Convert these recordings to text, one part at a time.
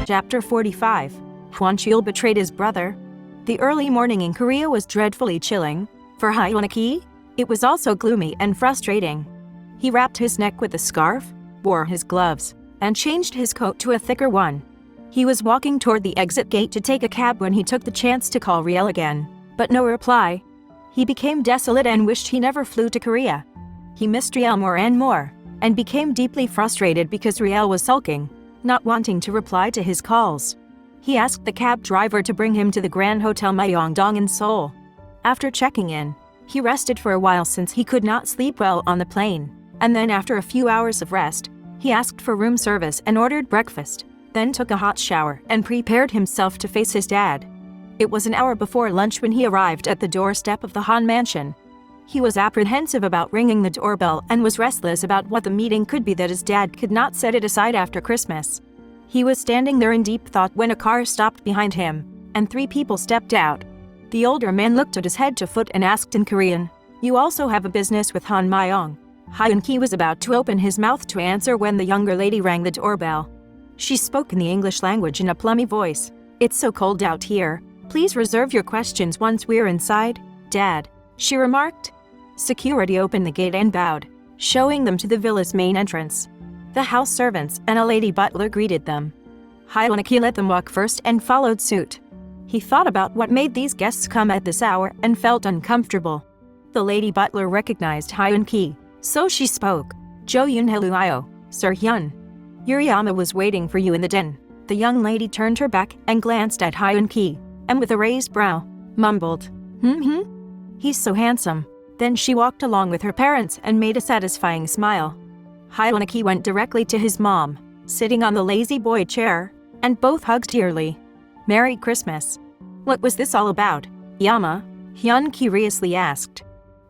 Chapter 45. Hwan Chul betrayed his brother. The early morning in Korea was dreadfully chilling. For Hwan, it was also gloomy and frustrating. He wrapped his neck with a scarf, wore his gloves, and changed his coat to a thicker one. He was walking toward the exit gate to take a cab when he took the chance to call Riel again, but no reply. He became desolate and wished he never flew to Korea. He missed Riel more and more, and became deeply frustrated because Riel was sulking, not wanting to reply to his calls. He asked the cab driver to bring him to the Grand Hotel Myeongdong in Seoul. After checking in, he rested for a while since he could not sleep well on the plane, and then after a few hours of rest, he asked for room service and ordered breakfast, then took a hot shower and prepared himself to face his dad. It was an hour before lunch when he arrived at the doorstep of the Han mansion. He was apprehensive about ringing the doorbell and was restless about what the meeting could be that his dad could not set it aside after Christmas. He was standing there in deep thought when a car stopped behind him, and 3 people stepped out. The older man looked at his head to foot and asked in Korean, "You also have a business with Han Myong?" Hwan was about to open his mouth to answer when the younger lady rang the doorbell. She spoke in the English language in a plummy voice. "It's so cold out here. Please reserve your questions once we're inside, Dad," she remarked. Security opened the gate and bowed, showing them to the villa's main entrance. The house servants and a lady butler greeted them. Hwan let them walk first and followed suit. He thought about what made these guests come at this hour and felt uncomfortable. The lady butler recognized Hwan, so she spoke. "Jo Yun Heluio, Sir Hyun. Yuriyama was waiting for you in the den." The young lady turned her back and glanced at Hwan, and with a raised brow, mumbled, "He's so handsome." Then she walked along with her parents and made a satisfying smile. Hwan went directly to his mom, sitting on the lazy boy chair, and both hugged dearly. "Merry Christmas." "What was this all about, Yama?" Hyun curiously asked.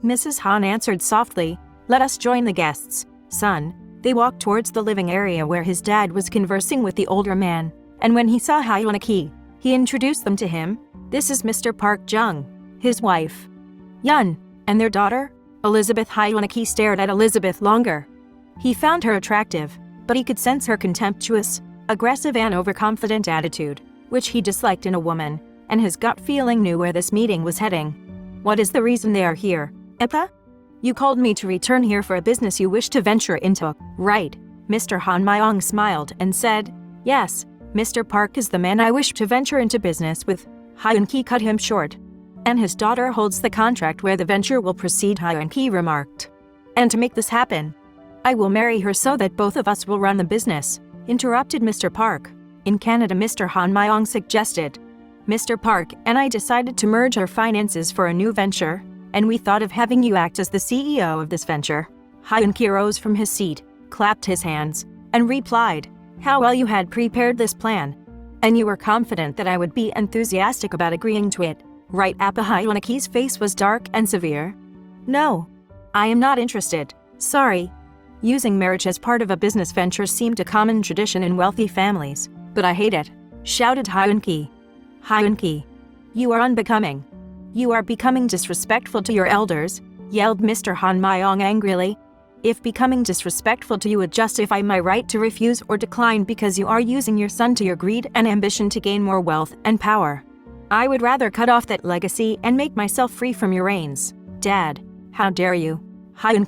Mrs. Han answered softly, "Let us join the guests, son." They walked towards the living area where his dad was conversing with the older man, and when he saw Hwan, he introduced them to him. "This is Mr. Park Jung, his wife, Yun, and their daughter, Elizabeth." Hwan stared at Elizabeth longer. He found her attractive, but he could sense her contemptuous, aggressive and overconfident attitude, which he disliked in a woman, and his gut feeling knew where this meeting was heading. "What is the reason they are here, Epa? You called me to return here for a business you wish to venture into, right?" Mr. Han Myong smiled and said, "Yes, Mr. Park is the man I wish to venture into business with." Hwan cut him short. "And his daughter holds the contract where the venture will proceed," Hwan remarked. "And to make this happen, I will marry her so that both of us will run the business," interrupted Mr. Park. "In Canada," Mr. Han Myong suggested. "Mr. Park and I decided to merge our finances for a new venture, and we thought of having you act as the CEO of this venture." Hwan rose from his seat, clapped his hands, and replied, "How well you had prepared this plan. And you were confident that I would be enthusiastic about agreeing to it, right?" Appa Hwan's face was dark and severe. "No, I am not interested. Sorry." Using marriage as part of a business venture seemed a common tradition in wealthy families, but I hate it, shouted Hwan. "Hwan, you are unbecoming. You are becoming disrespectful to your elders," yelled Mr. Han Myong angrily. "If becoming disrespectful to you would justify my right to refuse or decline because you are using your son to your greed and ambition to gain more wealth and power, I would rather cut off that legacy and make myself free from your reins. Dad, how dare you? Hwan,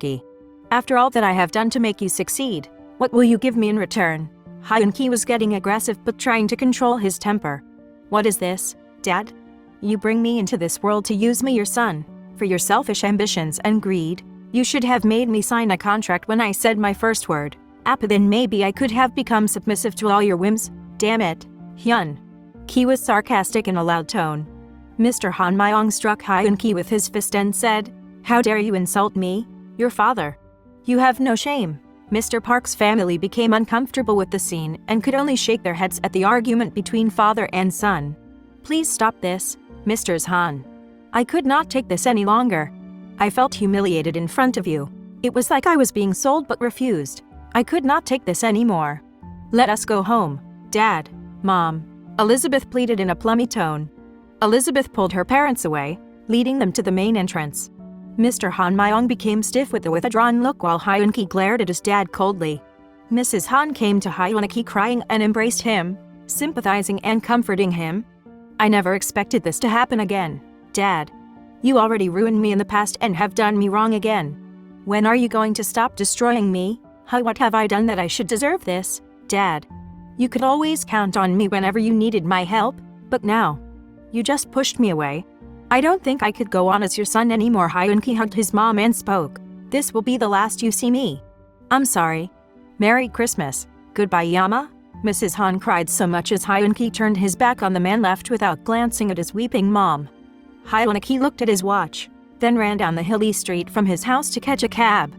after all that I have done to make you succeed, what will you give me in return?" Hwan was getting aggressive but trying to control his temper. "What is this, Dad? You bring me into this world to use me, your son, for your selfish ambitions and greed. You should have made me sign a contract when I said my first word, Appa, then maybe I could have become submissive to all your whims. Damn it, Hyun." Ki was sarcastic in a loud tone. Mr. Han Myong struck Hwan with his fist and said, "How dare you insult me, your father? You have no shame." Mr. Park's family became uncomfortable with the scene and could only shake their heads at the argument between father and son. "Please stop this, Mr. Han. I could not take this any longer. I felt humiliated in front of you. It was like I was being sold but refused. I could not take this anymore. Let us go home, Dad, Mom," Elizabeth pleaded in a plummy tone. Elizabeth pulled her parents away, leading them to the main entrance. Mr. Han Myong became stiff with a withdrawn look while Hwan glared at his dad coldly. Mrs. Han came to Hwan crying and embraced him, sympathizing and comforting him. I never expected this to happen again, Dad. You already ruined me in the past and have done me wrong again. When are you going to stop destroying me? What have I done that I should deserve this, Dad? You could always count on me whenever you needed my help, but now, you just pushed me away. I don't think I could go on as your son anymore. Hwan-ki hugged his mom and spoke. This will be the last you see me. I'm sorry. Merry Christmas. Goodbye, Yama. Mrs. Han cried so much as Hwan-ki turned his back on the man, left without glancing at his weeping mom. Hwan-ki looked at his watch, then ran down the hilly street from his house to catch a cab.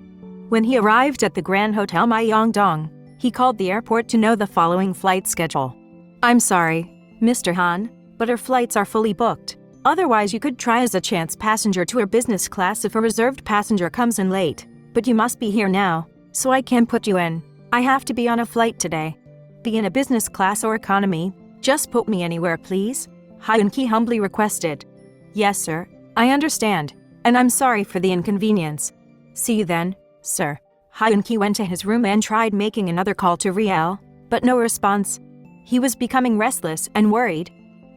When he arrived at the Grand Hotel Myeongdong, he called the airport to know the following flight schedule. I'm sorry, Mr. Han, but our flights are fully booked. Otherwise, you could try as a chance passenger to our business class if a reserved passenger comes in late. But you must be here now, so I can't put you in. I have to be on a flight today. Be in a business class or economy. Just put me anywhere, please. Hwan-ki humbly requested. Yes, sir. I understand, and I'm sorry for the inconvenience. See you then, sir. Hwan-ki went to his room and tried making another call to Riel, but no response. He was becoming restless and worried.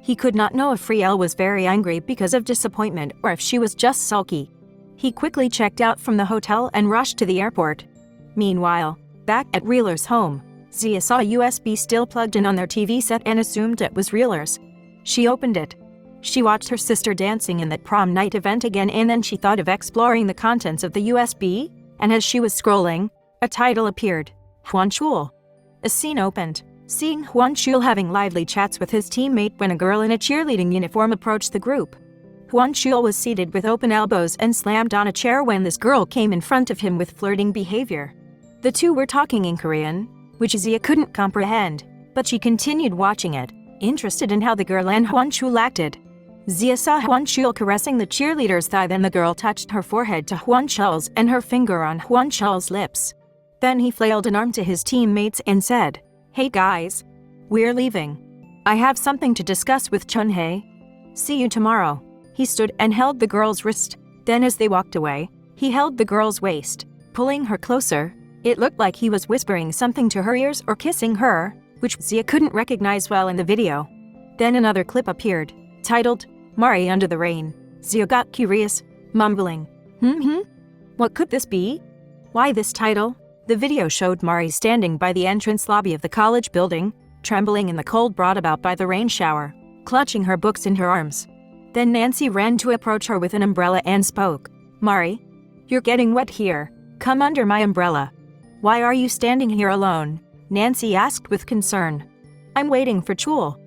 He could not know if Riel was very angry because of disappointment or if she was just sulky. He quickly checked out from the hotel and rushed to the airport. Meanwhile, back at Rieler's home, Zia saw a USB still plugged in on their TV set and assumed it was Rieler's. She opened it. She watched her sister dancing in that prom night event again, and then she thought of exploring the contents of the USB, and as she was scrolling, a title appeared, Hwan Chul. A scene opened, seeing Hwan Chul having lively chats with his teammate when a girl in a cheerleading uniform approached the group. Hwan Chul was seated with open elbows and slammed on a chair when this girl came in front of him with flirting behavior. The two were talking in Korean, which Zia couldn't comprehend, but she continued watching it, interested in how the girl and Hwan Chul acted. Zia saw Hwan Chul caressing the cheerleader's thigh, then the girl touched her forehead to Hwan Chul's and her finger on Hwan Chul's lips. Then he flailed an arm to his teammates and said, Hey guys, we're leaving. I have something to discuss with Chun-hae. See you tomorrow. He stood and held the girl's wrist. Then as they walked away, he held the girl's waist, pulling her closer. It looked like he was whispering something to her ears or kissing her, which Zia couldn't recognize well in the video. Then another clip appeared, titled, Mari Under the Rain. Zia got curious, mumbling, What could this be? Why this title? The video showed Mari standing by the entrance lobby of the college building, trembling in the cold brought about by the rain shower, clutching her books in her arms. Then Nancy ran to approach her with an umbrella and spoke, Mari, you're getting wet here. Come under my umbrella. Why are you standing here alone? Nancy asked with concern. I'm waiting for Chul.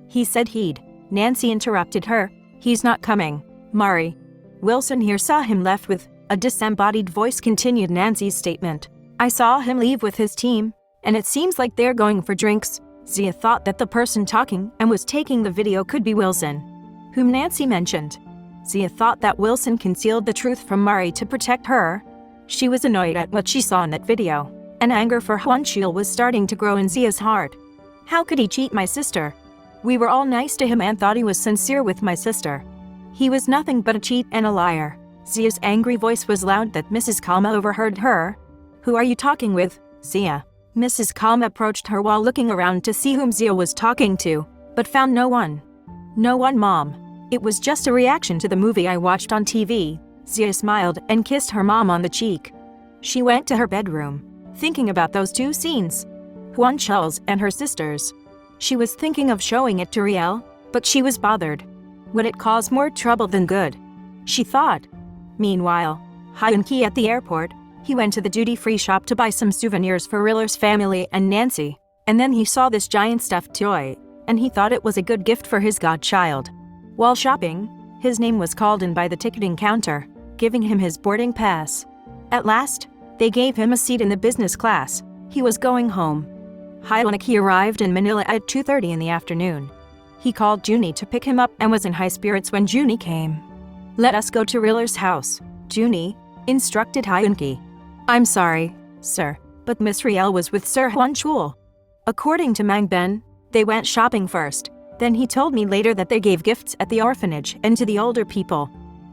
He said he'd. Nancy interrupted her. He's not coming. Mari. Wilson here saw him left with, a disembodied voice continued Nancy's statement. I saw him leave with his team, and it seems like they're going for drinks. Zia thought that the person talking and was taking the video could be Wilson, whom Nancy mentioned. Zia thought that Wilson concealed the truth from Mari to protect her. She was annoyed at what she saw in that video, and anger for Hwan Chul was starting to grow in Zia's heart. How could he cheat my sister? We were all nice to him and thought he was sincere with my sister. He was nothing but a cheat and a liar. Zia's angry voice was loud that Mrs. Kalma overheard her. Who are you talking with, Zia? Mrs. Kalma approached her while looking around to see whom Zia was talking to, but found no one. No one, Mom. It was just a reaction to the movie I watched on TV. Zia smiled and kissed her mom on the cheek. She went to her bedroom, thinking about those two scenes, Hwan Chul's and her sister's. She was thinking of showing it to Riel, but she was bothered. Would it cause more trouble than good? She thought. Meanwhile, Hwan-ki at the airport, he went to the duty-free shop to buy some souvenirs for Riller's family and Nancy, and then he saw this giant stuffed toy, and he thought it was a good gift for his godchild. While shopping, his name was called in by the ticketing counter, giving him his boarding pass. At last, they gave him a seat in the business class. He was going home. Hwan-ki arrived in Manila at 2:30 in the afternoon. He called Junie to pick him up and was in high spirits when Junie came. Let us go to Riller's house, Junie instructed Hwan-ki. I'm sorry, sir, but Miss Riel was with Sir Hwan Chul. According to Mang Ben, they went shopping first. Then he told me later that they gave gifts at the orphanage and to the older people.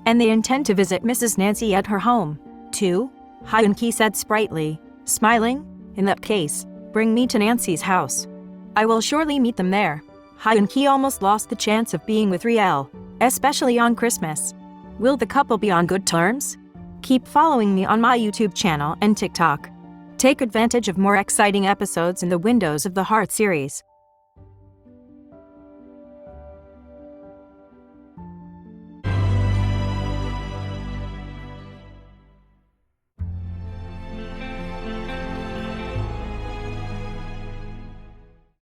And they intend to visit Mrs. Nancy at her home, too, Hwan-ki said sprightly, smiling. In that case, bring me to Nancy's house. I will surely meet them there. Hyun-ki almost lost the chance of being with Riel, especially on Christmas. Will the couple be on good terms? Keep following me on my YouTube channel and TikTok. Take advantage of more exciting episodes in the Windows of the Heart series.